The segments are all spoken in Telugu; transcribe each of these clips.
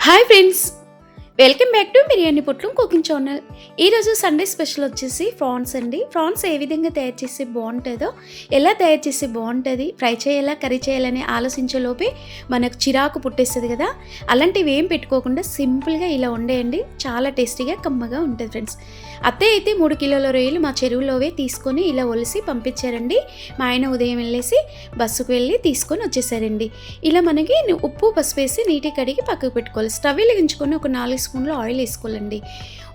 Hi friends, welcome back to biryani పొట్లం కుకింగ్ ఛానల్. ఈరోజు సండే స్పెషల్ వచ్చేసి ప్రాన్స్ అండి. ప్రాన్స్ ఏ విధంగా తయారు చేస్తే బాగుంటుందో, ఎలా తయారు చేస్తే బాగుంటుంది, ఫ్రై చేయాలా కర్రీ చేయాలని ఆలోచించేలోపే మనకు చిరాకు పుట్టేస్తుంది కదా. అలాంటివి ఏం పెట్టుకోకుండా సింపుల్గా ఇలా వండేయండి, చాలా టేస్టీగా కమ్మగా ఉంటుంది ఫ్రెండ్స్. అత్తయ్య అయితే 3 కిలోల రొయ్యలు మా చెరువులోవే తీసుకొని ఇలా ఒలిసి పంపించారండి. మా ఆయన ఉదయం వెళ్ళేసి బస్సుకు వెళ్ళి తీసుకొని వచ్చేసారండి. ఇలా మనకి ఉప్పు పసుపు వేసి నీటికి కడిగి పక్కకు పెట్టుకోవాలి. స్టవ్ వెలిగించుకొని ఒక 4 స్పూన్లు ఆయిల్ వేసుకోవాలండి.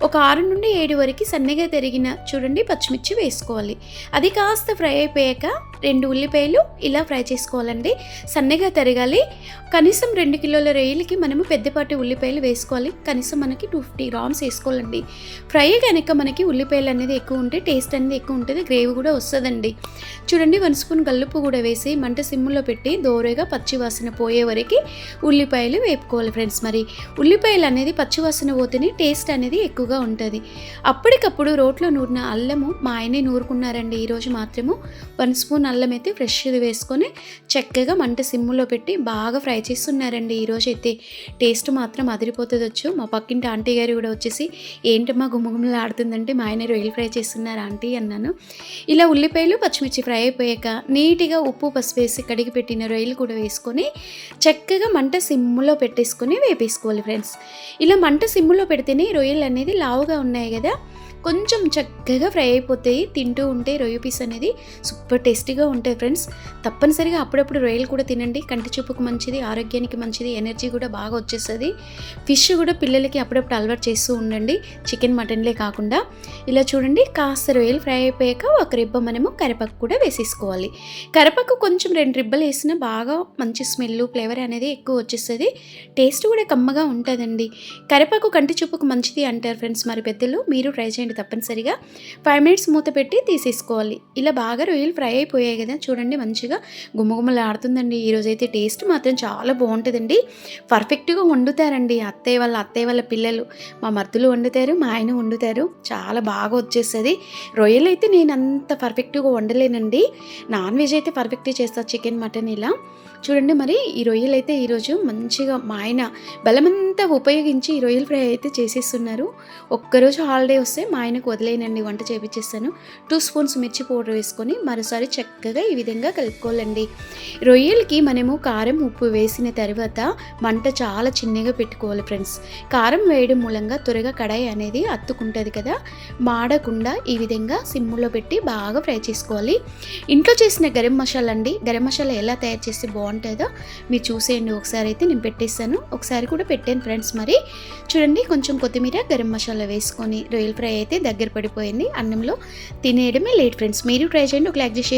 ఒక 6 నుండి 7 వరకు సన్నగా తరిగిన చూడండి పచ్చిమిర్చి వేసుకోవాలి. అది కాస్త ఫ్రై అయిపోయాక 2 ఉల్లిపాయలు ఇలా ఫ్రై చేసుకోవాలండి. సన్నగా తరగాలి. కనీసం 2 కిలోల రొయ్యలకి మనము పెద్దపాటి ఉల్లిపాయలు వేసుకోవాలి. కనీసం మనకి 250 గ్రామ్స్ వేసుకోవాలండి. ఫ్రై కనుక మనకి ఉల్లిపాయలు అనేది ఎక్కువ ఉంటే టేస్ట్ అనేది ఎక్కువ ఉంటుంది, గ్రేవీ కూడా వస్తుందండి. చూడండి 1 స్పూన్ గల్లుప్పు కూడా వేసి మంట సిమ్లో పెట్టి దోరగా పచ్చివాసన పోయే వరకు ఉల్లిపాయలు వేపుకోవాలి ఫ్రెండ్స్. మరి ఉల్లిపాయలు అనేది పచ్చివాసన పోతేనే టేస్ట్ అనేది ఎక్కువగా ఉంటుంది. అప్పటికప్పుడు రోట్లో నూరిన అల్లము మా ఆయనే నూరుకున్నారండి. ఈరోజు మాత్రము 1 స్పూన్ అల్లం అయితే ఫ్రెష్ది వేసుకొని చక్కగా మంట సిమ్ములో పెట్టి బాగా ఫ్రై చేస్తున్నారండి. ఈరోజు అయితే టేస్ట్ మాత్రం అదిరిపోతుంది వచ్చు. మా పక్కింటి ఆంటీ గారు కూడా వచ్చేసి ఏంటమ్మా గుమ్మగుమ్మలు ఆడుతుందంటే మా ఆయన రొయ్యలు ఫ్రై చేస్తున్నారు ఆంటీ అన్నాను. ఇలా ఉల్లిపాయలు పచ్చిమిర్చి ఫ్రై అయిపోయాక నీట్గా ఉప్పు పసుపు వేసి కడిగి పెట్టిన రొయ్యలు కూడా వేసుకొని చక్కగా మంట సిమ్ములో పెట్టేసుకొని వేపేసుకోవాలి ఫ్రెండ్స్. ఇలా మంట సిమ్ములో పెడితేనే రొయ్యలు అనేది లావుగా ఉన్నాయి కదా, కొంచెం చక్కగా ఫ్రై అయిపోతాయి. తింటూ ఉంటే రొయ్య పీస్ అనేది సూపర్ టేస్టీగా ఉంటాయి ఫ్రెండ్స్. తప్పనిసరిగా అప్పుడప్పుడు రొయ్యలు కూడా తినండి, కంటి చూపుకు మంచిది, ఆరోగ్యానికి మంచిది, ఎనర్జీ కూడా బాగా వచ్చేస్తుంది. ఫిష్ కూడా పిల్లలకి అప్పుడప్పుడు అలవాటు చేస్తూ ఉండండి, చికెన్ మటన్లే కాకుండా. ఇలా చూడండి కాస్త రొయ్యలు ఫ్రై అయిపోయాక ఒక రిబ్బ మనము కరివేపాకు కూడా వేసేసుకోవాలి. కరివేపాకు కొంచెం 2 రిబ్బలు వేసినా బాగా మంచి స్మెల్ ఫ్లేవర్ అనేది ఎక్కువ వచ్చేస్తుంది, టేస్ట్ కూడా కమ్మగా ఉంటుందండి. కరివేపాకు కంటి చూపుకు మంచిది అంటారు ఫ్రెండ్స్. మరి పెద్దలు మీరు ట్రై చేయండి తప్పనిసరిగా. 5 మినిట్స్ మూత పెట్టి తీసేసుకోవాలి. ఇలా బాగా రొయ్యలు ఫ్రై అయిపోయాయి కదా, చూడండి మంచిగా గుమ్మగుమ్మలు ఆడుతుందండి. ఈరోజైతే టేస్ట్ మాత్రం చాలా బాగుంటుందండి. పర్ఫెక్ట్గా వండుతారండి అత్తయ్య వాళ్ళ పిల్లలు. మా మర్దులు వండుతారు, మా ఆయన వండుతారు, చాలా బాగా వచ్చేస్తుంది. రొయ్యలు అయితే నేను అంత పర్ఫెక్ట్గా వండలేనండి, నాన్ వెజ్ అయితే పర్ఫెక్ట్గా చేస్తాను, చికెన్ మటన్ ఇలా. చూడండి మరి ఈ రొయ్యలు అయితే ఈరోజు మంచిగా మా ఆయన బలమంతా ఉపయోగించి ఈ రొయ్యల ఫ్రై అయితే చేసేస్తున్నారు. ఒక్కరోజు హాలిడే వస్తే మా ఆయనకు వదిలేనండి, వంట చేపించేస్తాను. 2 స్పూన్స్ మిర్చి పౌడర్ వేసుకొని మరోసారి చక్కగా ఈ విధంగా కలుపుకోవాలండి. రొయ్యలకి మనము కారం ఉప్పు వేసిన తర్వాత మంట చాలా చిన్నగా పెట్టుకోవాలి ఫ్రెండ్స్. కారం వేయడం మూలంగా త్వరగా కడాయి అనేది అత్తుకుంటుంది కదా, మాడకుండా ఈ విధంగా సిమ్ములో పెట్టి బాగా ఫ్రై చేసుకోవాలి. ఇంట్లో చేసిన గరం మసాలా అండి, గరం మసాలా ఎలా తయారు చేస్తే బాగుంటుందో మీరు చూసేయండి. ఒకసారి అయితే నేను పెట్టేస్తాను, ఒకసారి కూడా పెట్టాను ఫ్రెండ్స్. మరి చూడండి కొంచెం కొత్తిమీర గరం మసాలా వేసుకొని రొయ్యల ఫ్రై అయితే దగ్గర పడిపోయింది. అన్నంలో తినేయడమే లేట్ ఫ్రెండ్స్. మీరు ట్రై చేయండి, ఒక లైక్ చేసి